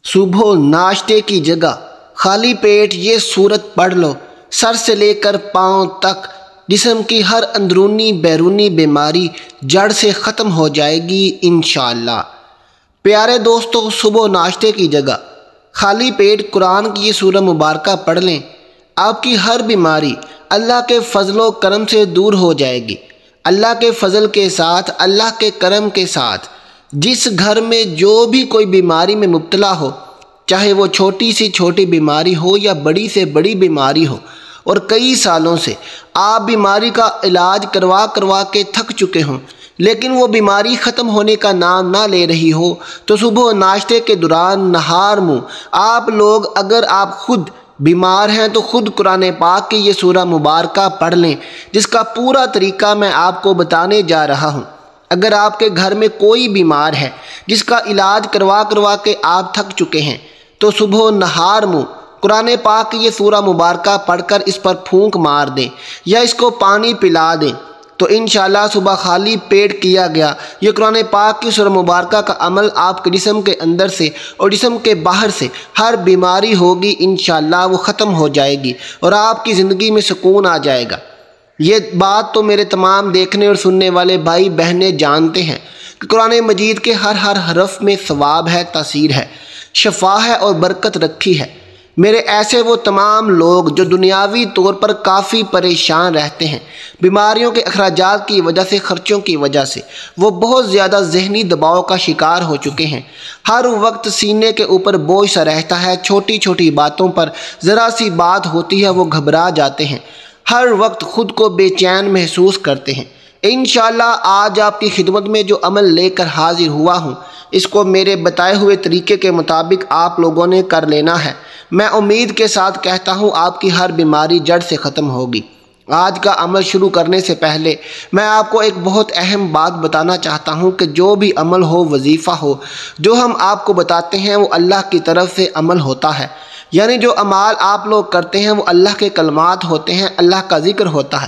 صبح ناشتے کی جگہ خالی پیٹ یہ سورت پڑھ لو، سر سے لے کر پاؤں تک جسم کی ہر اندرونی بیرونی بیماری جڑ سے ختم ہو جائے گی انشاءاللہ۔ پیارے دوستو، صبح ناشتے کی جگہ خالی پیٹ قرآن کی یہ سورہ مبارکہ پڑھ لیں، آپ کی ہر بیماری اللہ کے فضل و کرم سے دور ہو جائے گی۔ اللہ کے فضل کے ساتھ، اللہ کے کرم کے ساتھ جس گھر میں جو بھی کوئی بیماری میں مبتلا ہو، چاہے وہ چھوٹی سی چھوٹی بیماری ہو یا بڑی سے بڑی بیماری ہو، اور کئی سالوں سے آپ بیماری کا علاج کروا کے تھک چکے ہوں لیکن وہ بیماری ختم ہونے کا نام نہ لے رہی ہو، تو صبح ناشتے کے دوران نہار منہ آپ لوگ اگر آپ خود بیمار ہیں تو خود قرآن پاک کی یہ سورہ مبارکہ پڑھ لیں، جس کا پورا طریقہ میں آپ کو بتانے جا رہا ہوں۔ اگر آپ کے گھر میں کوئی بیمار ہے جس کا علاج کروا کے آپ تھک چکے ہیں، تو صبح نہار منہ قرآن پاک کی یہ سورہ مبارکہ پڑھ کر اس پر پھونک مار دیں یا اس کو پانی پلا دیں، تو انشاءاللہ صبح خالی پیٹ کیا گیا یہ قرآن پاک کی سورہ مبارکہ کا عمل آپ کے جسم کے اندر سے اور جسم کے باہر سے ہر بیماری ہوگی انشاءاللہ وہ ختم ہو جائے گی اور آپ کی زندگی میں سکون آ جائے گا۔ یہ بات تو میرے تمام دیکھنے اور سننے والے بھائی بہنیں جانتے ہیں کہ قرآن مجید کے ہر حرف میں ثواب ہے، تاثیر ہے، شفا ہے اور برکت رکھی ہے۔ میرے ایسے وہ تمام لوگ جو دنیاوی طور پر کافی پریشان رہتے ہیں، بیماریوں کے اخراجات کی وجہ سے، خرچوں کی وجہ سے وہ بہت زیادہ ذہنی دباؤ کا شکار ہو چکے ہیں، ہر وقت سینے کے اوپر بوجھ سا رہتا ہے، چھوٹی چھوٹی باتوں پر ذرا سی بات ہوتی ہے وہ گھبرا جاتے ہیں، ہر وقت خود کو بے چین محسوس کرتے ہیں۔ انشاءاللہ آج آپ کی خدمت میں جو عمل لے کر حاضر ہوا ہوں، اس کو میرے بتائے ہوئے طریقے کے مطابق آپ لوگوں نے کر لینا ہے۔ میں امید کے ساتھ کہتا ہوں آپ کی ہر بیماری جڑ سے ختم ہوگی۔ آج کا عمل شروع کرنے سے پہلے میں آپ کو ایک بہت اہم بات بتانا چاہتا ہوں کہ جو بھی عمل ہو، وظیفہ ہو، جو ہم آپ کو بتاتے ہیں وہ اللہ کی طرف سے عمل ہوتا ہے، یعنی جو اعمال آپ لوگ کرتے ہیں وہ اللہ کے کلمات ہوتے ہیں، اللہ کا ذکر ہوتا ہے،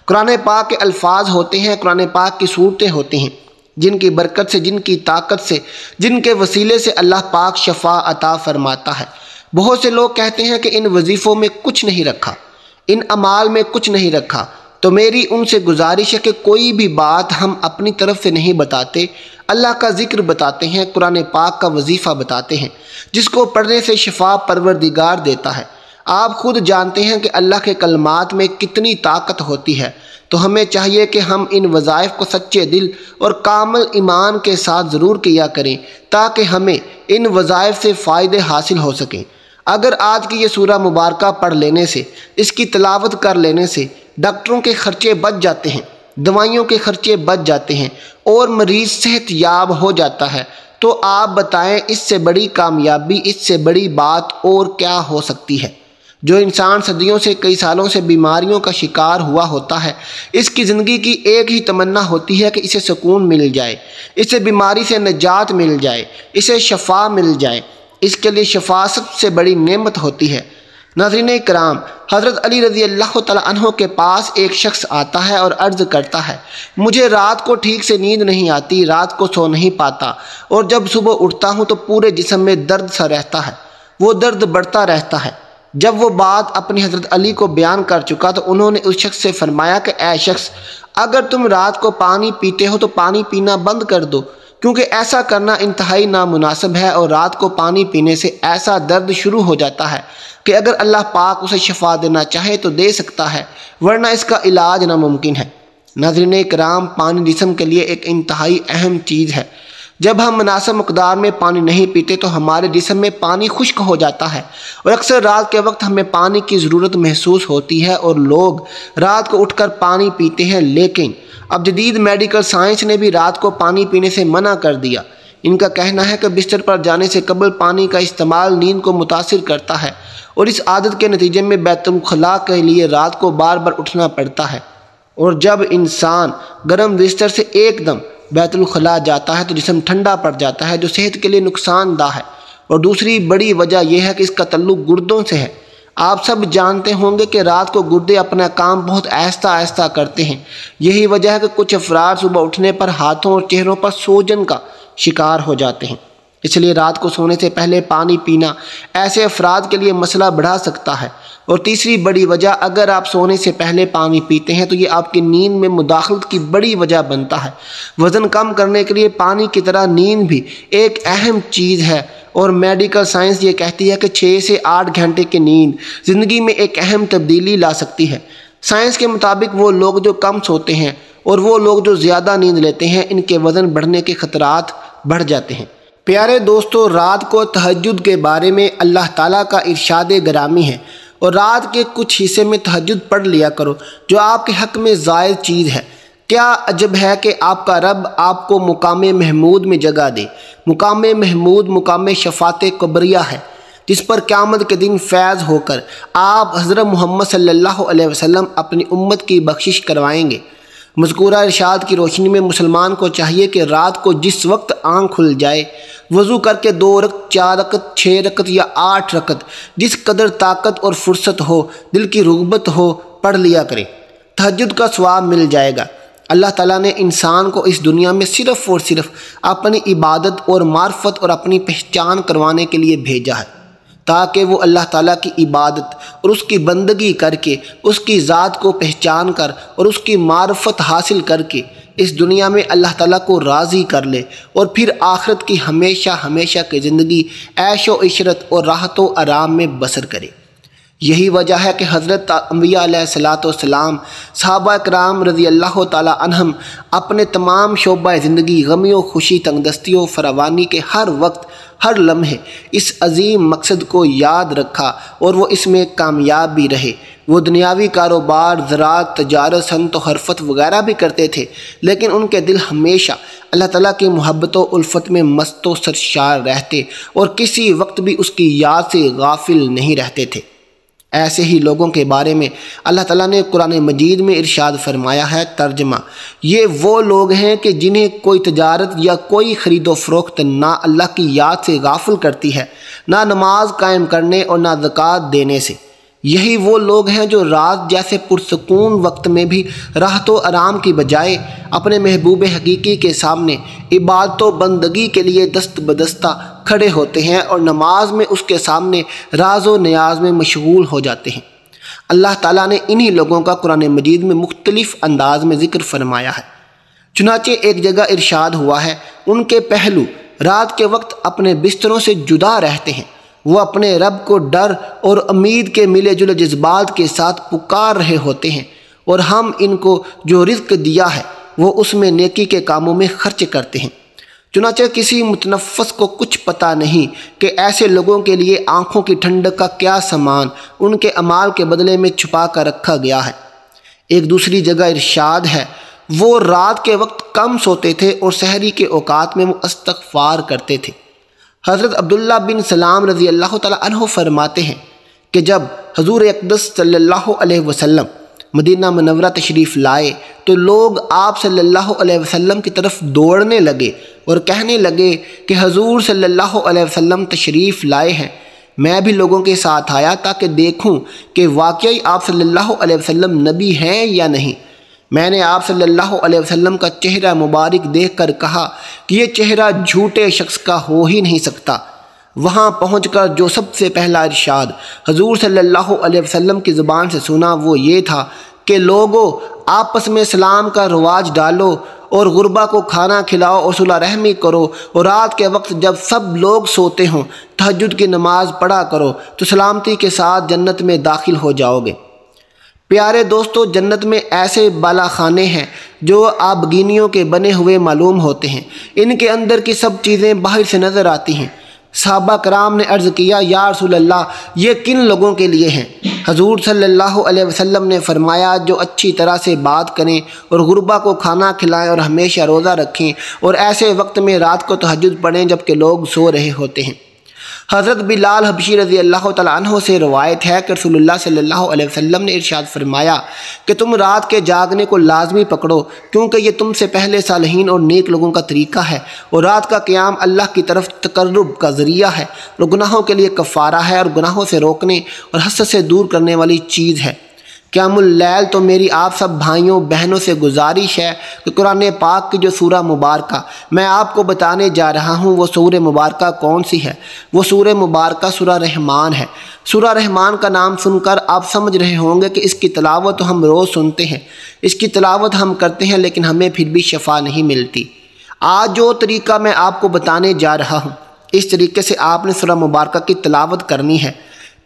قرآن پاک کے الفاظ ہوتے ہیں، قرآن پاک کی صورتیں ہوتی ہیں، جن کی برکت سے، جن کی طاقت سے، جن کے وسیلے سے اللہ پاک شفا عطا فرماتا ہے۔ بہت سے لوگ کہتے ہیں کہ ان وظیفوں میں کچھ نہیں رکھا، ان اعمال میں کچھ نہیں رکھا، تو میری ان سے گزارش ہے کہ کوئی بھی بات ہم اپنی طرف سے نہیں بتاتے، اللہ کا ذکر بتاتے ہیں، قرآن پاک کا وظیفہ بتاتے ہیں، جس کو پڑھنے سے شفا پروردگار دیتا ہے۔ آپ خود جانتے ہیں کہ اللہ کے کلمات میں کتنی طاقت ہوتی ہے، تو ہمیں چاہیے کہ ہم ان وظائف کو سچے دل اور کامل ایمان کے ساتھ ضرور کیا کریں تاکہ ہمیں ان وظائف سے فائدے حاصل ہو سکیں۔ اگر آج کی یہ سورہ مبارکہ پڑھ لینے سے، اس کی تلاوت کر لینے سے ڈاکٹروں کے خرچے بچ جاتے ہیں، دوائیوں کے خرچے بچ جاتے ہیں اور مریض صحت یاب ہو جاتا ہے، تو آپ بتائیں اس سے بڑی کامیابی، اس سے بڑی بات اور کیا ہو سکتی ہے؟ جو انسان صدیوں سے، کئی سالوں سے بیماریوں کا شکار ہوا ہوتا ہے، اس کی زندگی کی ایک ہی تمنا ہوتی ہے کہ اسے سکون مل جائے، اسے بیماری سے نجات مل جائے، اسے شفا مل جائے۔ اس کے لیے شفا سب سے بڑی نعمت ہوتی ہے۔ ناظرین کرام، حضرت علی رضی اللہ تعالیٰ عنہ کے پاس ایک شخص آتا ہے اور عرض کرتا ہے، مجھے رات کو ٹھیک سے نیند نہیں آتی، رات کو سو نہیں پاتا، اور جب صبح اٹھتا ہوں تو پورے جسم میں درد سا رہتا ہے، وہ درد بڑھتا رہتا ہے۔ جب وہ بات اپنی حضرت علی کو بیان کر چکا تو انہوں نے اس شخص سے فرمایا کہ اے شخص، اگر تم رات کو پانی پیتے ہو تو پانی پینا بند کر دو، کیونکہ ایسا کرنا انتہائی نامناسب ہے، اور رات کو پانی پینے سے ایسا درد شروع ہو جاتا ہے کہ اگر اللہ پاک اسے شفا دینا چاہے تو دے سکتا ہے، ورنہ اس کا علاج ناممکن ہے۔ ناظرین کرام، پانی جسم کے لیے ایک انتہائی اہم چیز ہے۔ جب ہم مناسب مقدار میں پانی نہیں پیتے تو ہمارے جسم میں پانی خشک ہو جاتا ہے، اور اکثر رات کے وقت ہمیں پانی کی ضرورت محسوس ہوتی ہے اور لوگ رات کو اٹھ کر پانی پیتے ہیں، لیکن اب جدید میڈیکل سائنس نے بھی رات کو پانی پینے سے منع کر دیا۔ ان کا کہنا ہے کہ بستر پر جانے سے قبل پانی کا استعمال نیند کو متاثر کرتا ہے، اور اس عادت کے نتیجے میں بیت الخلاء کے لیے رات کو بار بار اٹھنا پڑتا ہے، اور جب انسان گرم بستر سے ایک دم بیت الخلاء جاتا ہے تو جسم ٹھنڈا پڑ جاتا ہے، جو صحت کے لیے نقصان دہ ہے۔ اور دوسری بڑی وجہ یہ ہے کہ اس کا تعلق گردوں سے ہے۔ آپ سب جانتے ہوں گے کہ رات کو گردے اپنا کام بہت آہستہ آہستہ کرتے ہیں، یہی وجہ ہے کہ کچھ افراد صبح اٹھنے پر ہاتھوں اور چہروں پر سوجن کا شکار ہو جاتے ہیں۔ اس لیے رات کو سونے سے پہلے پانی پینا ایسے افراد کے لیے مسئلہ بڑھا سکتا ہے۔ اور تیسری بڑی وجہ، اگر آپ سونے سے پہلے پانی پیتے ہیں تو یہ آپ کی نیند میں مداخلت کی بڑی وجہ بنتا ہے۔ وزن کم کرنے کے لیے پانی کی طرح نیند بھی ایک اہم چیز ہے، اور میڈیکل سائنس یہ کہتی ہے کہ 6 سے 8 گھنٹے کی نیند زندگی میں ایک اہم تبدیلی لا سکتی ہے۔ سائنس کے مطابق وہ لوگ جو کم سوتے ہیں اور وہ لوگ جو زیادہ نیند لیتے ہیں، ان کے وزن بڑھنے کے خطرات بڑھ جاتے ہیں۔ پیارے دوستو، رات کو تہجد کے بارے میں اللہ تعالیٰ کا ارشاد گرامی ہے، اور رات کے کچھ حصے میں تہجد پڑھ لیا کرو جو آپ کے حق میں زائد چیز ہے۔ کیا عجب ہے کہ آپ کا رب آپ کو مقام محمود میں جگہ دے۔ مقام محمود مقام شفاعت کبریہ ہے، جس پر قیامت کے دن فیض ہو کر آپ حضرت محمد صلی اللہ علیہ وسلم اپنی امت کی بخشش کروائیں گے۔ مذکورہ ارشاد کی روشنی میں مسلمان کو چاہیے کہ رات کو جس وقت آنکھ کھل جائے، وضو کر کے 2 رکعت، 4 رکعت، 6 رکعت یا 8 رکعت، جس قدر طاقت اور فرصت ہو، دل کی رغبت ہو، پڑھ لیا کریں۔ تہجد کا ثواب مل جائے گا۔ اللہ تعالیٰ نے انسان کو اس دنیا میں صرف اور صرف اپنی عبادت اور معرفت اور اپنی پہچان کروانے کے لیے بھیجا ہے، تاکہ وہ اللہ تعالیٰ کی عبادت اور اس کی بندگی کر کے اس کی ذات کو پہچان کر اور اس کی معرفت حاصل کر کے اس دنیا میں اللہ تعالیٰ کو راضی کر لے، اور پھر آخرت کی ہمیشہ ہمیشہ کی زندگی عیش و عشرت اور راحت و آرام میں بسر کرے۔ یہی وجہ ہے کہ حضرت انبیاء علیہ السلام، صحابہ کرام رضی اللہ تعالیٰ عنہم اپنے تمام شعبہ زندگی، غمی و خوشی، تنگ دستی و فراوانی کے ہر وقت، ہر لمحے اس عظیم مقصد کو یاد رکھا، اور وہ اس میں کامیاب بھی رہے۔ وہ دنیاوی کاروبار، زراعت، تجارت، صنعت و حرفت وغیرہ بھی کرتے تھے، لیکن ان کے دل ہمیشہ اللہ تعالیٰ کی محبت و الفت میں مست و سرشار رہتے، اور کسی وقت بھی اس کی یاد سے غافل نہیں رہتے تھے۔ ایسے ہی لوگوں کے بارے میں اللہ تعالیٰ نے قرآن مجید میں ارشاد فرمایا ہے، ترجمہ: یہ وہ لوگ ہیں کہ جنہیں کوئی تجارت یا کوئی خرید و فروخت نہ اللہ کی یاد سے غافل کرتی ہے، نہ نماز قائم کرنے اور نہ زکوٰۃ دینے سے۔ یہی وہ لوگ ہیں جو رات جیسے پرسکون وقت میں بھی راحت و آرام کی بجائے اپنے محبوب حقیقی کے سامنے عبادت و بندگی کے لیے دست بدستہ کھڑے ہوتے ہیں، اور نماز میں اس کے سامنے راز و نیاز میں مشغول ہو جاتے ہیں۔ اللہ تعالیٰ نے انہی لوگوں کا قرآن مجید میں مختلف انداز میں ذکر فرمایا ہے۔ چنانچہ ایک جگہ ارشاد ہوا ہے، ان کے پہلو رات کے وقت اپنے بستروں سے جدا رہتے ہیں، وہ اپنے رب کو ڈر اور امید کے ملے جلے جذبات کے ساتھ پکار رہے ہوتے ہیں، اور ہم ان کو جو رزق دیا ہے وہ اس میں نیکی کے کاموں میں خرچ کرتے ہیں۔ چنانچہ کسی متنفس کو کچھ پتہ نہیں کہ ایسے لوگوں کے لیے آنکھوں کی ٹھنڈک کا کیا سامان ان کے اعمال کے بدلے میں چھپا کر رکھا گیا ہے۔ ایک دوسری جگہ ارشاد ہے، وہ رات کے وقت کم سوتے تھے اور سحری کے اوقات میں وہ استغفار کرتے تھے۔ حضرت عبداللہ بن سلام رضی اللہ تعالیٰ عنہ فرماتے ہیں کہ جب حضور اقدس صلی اللہ علیہ وسلم مدینہ منورہ تشریف لائے تو لوگ آپ صلی اللہ علیہ وسلم کی طرف دوڑنے لگے اور کہنے لگے کہ حضور صلی اللہ علیہ وسلم تشریف لائے ہیں۔ میں بھی لوگوں کے ساتھ آیا تاکہ دیکھوں کہ واقعی آپ صلی اللہ علیہ وسلم نبی ہیں یا نہیں۔ میں نے آپ صلی اللہ علیہ وسلم کا چہرہ مبارک دیکھ کر کہا کہ یہ چہرہ جھوٹے شخص کا ہو ہی نہیں سکتا۔ وہاں پہنچ کر جو سب سے پہلا ارشاد حضور صلی اللہ علیہ وسلم کی زبان سے سنا وہ یہ تھا کہ لوگو، آپس میں سلام کا رواج ڈالو اور غربا کو کھانا کھلاؤ اور صلح رحمی کرو، اور رات کے وقت جب سب لوگ سوتے ہوں تہجد کی نماز پڑھا کرو تو سلامتی کے ساتھ جنت میں داخل ہو جاؤ گے۔ پیارے دوستو، جنت میں ایسے بالا خانے ہیں جو آبگینیوں کے بنے ہوئے معلوم ہوتے ہیں، ان کے اندر کی سب چیزیں باہر سے نظر آتی ہیں۔ صحابہ کرام نے عرض کیا، یا رسول اللہ، یہ کن لوگوں کے لیے ہیں؟ حضور صلی اللہ علیہ وسلم نے فرمایا، جو اچھی طرح سے بات کریں اور غربا کو کھانا کھلائیں اور ہمیشہ روزہ رکھیں، اور ایسے وقت میں رات کو تہجد پڑھیں جبکہ لوگ سو رہے ہوتے ہیں۔ حضرت بلال حبشی رضی اللہ تعالیٰ عنہ سے روایت ہے کہ رسول اللہ صلی اللہ علیہ وسلم نے ارشاد فرمایا کہ تم رات کے جاگنے کو لازمی پکڑو، کیونکہ یہ تم سے پہلے صالحین اور نیک لوگوں کا طریقہ ہے، اور رات کا قیام اللہ کی طرف تقرب کا ذریعہ ہے، اور گناہوں کے لیے کفارہ ہے، اور گناہوں سے روکنے اور حسد سے دور کرنے والی چیز ہے۔ قیام اللیل تو میری آپ سب بھائیوں بہنوں سے گزارش ہے کہ قرآن پاک کی جو سورہ مبارکہ میں آپ کو بتانے جا رہا ہوں وہ سورہ مبارکہ کون سی ہے؟ وہ سورہ مبارکہ سورہ رحمان ہے۔ سورہ رحمان کا نام سن کر آپ سمجھ رہے ہوں گے کہ اس کی تلاوت تو ہم روز سنتے ہیں، اس کی تلاوت ہم کرتے ہیں، لیکن ہمیں پھر بھی شفا نہیں ملتی۔ آج جو طریقہ میں آپ کو بتانے جا رہا ہوں، اس طریقے سے آپ نے سورہ مبارکہ کی تلاوت کرنی ہے،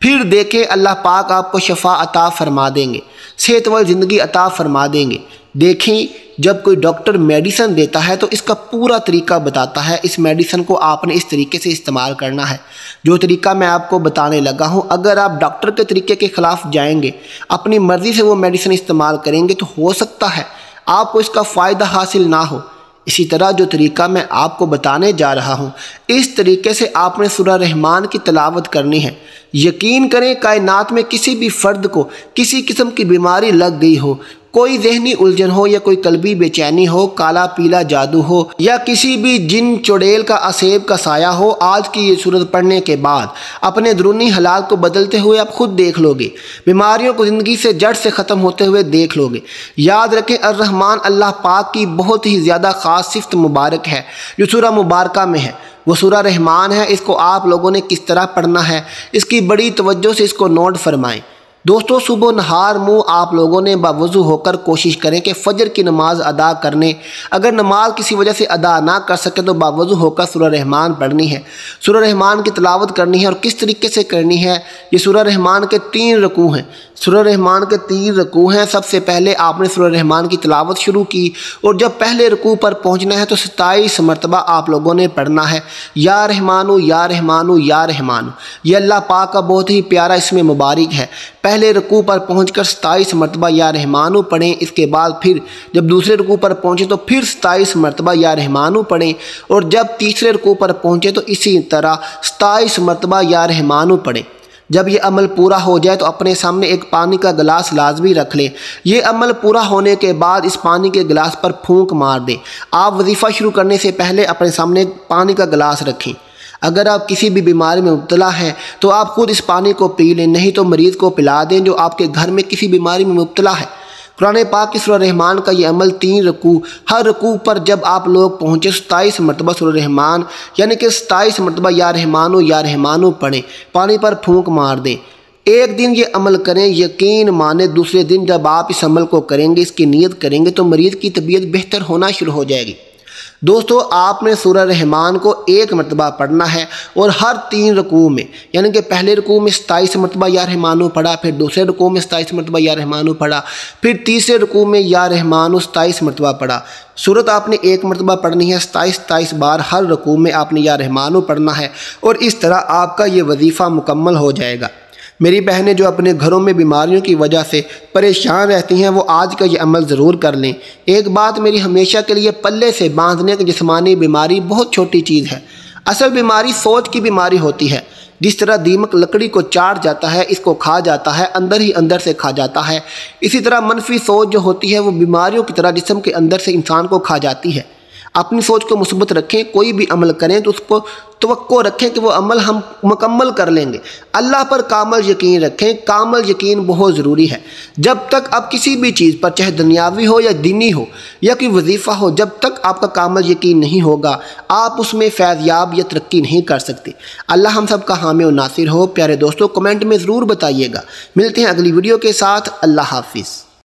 پھر دیکھیں اللہ پاک آپ کو شفا عطا فرما دیں گے، صحت والی زندگی عطا فرما دیں گے۔ دیکھیں جب کوئی ڈاکٹر میڈیسن دیتا ہے تو اس کا پورا طریقہ بتاتا ہے، اس میڈیسن کو آپ نے اس طریقے سے استعمال کرنا ہے جو طریقہ میں آپ کو بتانے لگا ہوں۔ اگر آپ ڈاکٹر کے طریقے کے خلاف جائیں گے، اپنی مرضی سے وہ میڈیسن استعمال کریں گے، تو ہو سکتا ہے آپ کو اس کا فائدہ حاصل نہ ہو۔ اسی طرح جو طریقہ میں آپ کو بتانے جا رہا ہوں، اس طریقے سے آپ نے سورہ رحمان کی تلاوت کرنی ہے۔ یقین کریں کائنات میں کسی بھی فرد کو کسی قسم کی بیماری لگ گئی ہو، کوئی ذہنی الجھن ہو یا کوئی قلبی بے چینی ہو، کالا پیلا جادو ہو یا کسی بھی جن چڑیل کا اسیب کا سایہ ہو، آج کی یہ سورت پڑھنے کے بعد اپنے درونی حالات کو بدلتے ہوئے آپ خود دیکھ لو گے، بیماریوں کو زندگی سے جڑ سے ختم ہوتے ہوئے دیکھ لو گے۔ یاد رکھیں الرحمن اللہ پاک کی بہت ہی زیادہ خاص صفت مبارک ہے جو سورہ مبارکہ میں ہے، وہ سورہ رحمان ہے۔ اس کو آپ لوگوں نے کس طرح پڑھنا ہے، اس کی بڑی توجہ سے اس کو نوٹ فرمائیں۔ دوستو صبح نہار منہ آپ لوگوں نے باوضو ہو کر کوشش کریں کہ فجر کی نماز ادا کرنے، اگر نماز کسی وجہ سے ادا نہ کر سکے تو باوضو ہو کر سورہ رحمان پڑھنی ہے، سورہ رحمان کی تلاوت کرنی ہے۔ اور کس طریقے سے کرنی ہے؟ یہ سورہ رحمان کے 3 رکوع ہیں، سورہ رحمان کے 3 رکوع ہیں۔ سب سے پہلے آپ نے سورہ رحمان کی تلاوت شروع کی اور جب پہلے رکوع پر پہنچنا ہے تو 27 مرتبہ آپ لوگوں نے پڑھنا ہے، یا رحمانو یا رحمانو یا رحمانو۔ یہ اللہ پاک کا بہت ہی پیارا اسم مبارک ہے۔ پہلے رکوع پر پہنچ کر 27 مرتبہ یا رحمانو پڑھیں، اس کے بعد پھر جب دوسرے رکوع پر پہنچے تو پھر 27 مرتبہ یا رحمانو پڑھیں، اور جب تیسرے رکوع پر پہنچے تو اسی طرح 27 مرتبہ یا رحمانو پڑھیں۔ جب یہ عمل پورا ہو جائے تو اپنے سامنے ایک پانی کا گلاس لازمی رکھ لیں۔ یہ عمل پورا ہونے کے بعد اس پانی کے گلاس پر پھونک مار دیں۔ آپ وظیفہ شروع کرنے سے پہلے اپنے سامنے ایک پانی کا گلاس رکھیں۔ اگر آپ کسی بھی بیماری میں مبتلا ہیں تو آپ خود اس پانی کو پی لیں، نہیں تو مریض کو پلا دیں جو آپ کے گھر میں کسی بیماری میں مبتلا ہے۔ قرآن پاک کی سورہ رحمان کا یہ عمل 3 رکوع، ہر رکوع پر جب آپ لوگ پہنچے 27 مرتبہ سورہ رحمان یعنی کہ 27 مرتبہ یا رحمانو پڑھیں، پانی پر پھونک مار دیں۔ ایک دن یہ عمل کریں، یقین مانیں دوسرے دن جب آپ اس عمل کو کریں گے، اس کی نیت کریں گے تو مریض کی طبیعت بہتر ہونا شروع ہو جائے گی۔ دوستو آپ نے سورہ رحمان کو 1 مرتبہ پڑھنا ہے اور ہر 3 رکوع میں، یعنی کہ پہلے رکوع میں 27 مرتبہ یا رحمانو پڑھا، پھر دوسرے رکوع میں 27 مرتبہ یا رحمانو پڑھا، پھر تیسرے رکوع میں یا رحمانو 27 مرتبہ پڑھا۔ سورت آپ نے 1 مرتبہ پڑھنی ہے، 27 بار ہر رکوع میں آپ نے یا رحمانو پڑھنا ہے، اور اس طرح آپ کا یہ وظیفہ مکمل ہو جائے گا۔ میری بہنیں جو اپنے گھروں میں بیماریوں کی وجہ سے پریشان رہتی ہیں وہ آج کا یہ عمل ضرور کر لیں۔ ایک بات میری ہمیشہ کے لیے پلے سے باندھنے کی جسمانی بیماری بہت چھوٹی چیز ہے، اصل بیماری سوچ کی بیماری ہوتی ہے۔ جس طرح دیمک لکڑی کو چاٹ جاتا ہے، اس کو کھا جاتا ہے، اندر ہی اندر سے کھا جاتا ہے، اسی طرح منفی سوچ جو ہوتی ہے وہ بیماریوں کی طرح جسم کے اندر سے انسان کو کھا جاتی ہے۔ اپنی سوچ کو مثبت رکھیں، کوئی بھی عمل کریں تو اس کو توقع رکھیں کہ وہ عمل ہم مکمل کر لیں گے۔ اللہ پر کامل یقین رکھیں، کامل یقین بہت ضروری ہے۔ جب تک آپ کسی بھی چیز پر، چاہے دنیاوی ہو یا دینی ہو یا کوئی وظیفہ ہو، جب تک آپ کا کامل یقین نہیں ہوگا آپ اس میں فیض یاب یا ترقی نہیں کر سکتے۔ اللہ ہم سب کا حامی و ناصر ہو۔ پیارے دوستو کمنٹ میں ضرور بتائیے گا۔ ملتے ہیں اگلی ویڈیو کے ساتھ۔ اللہ حافظ۔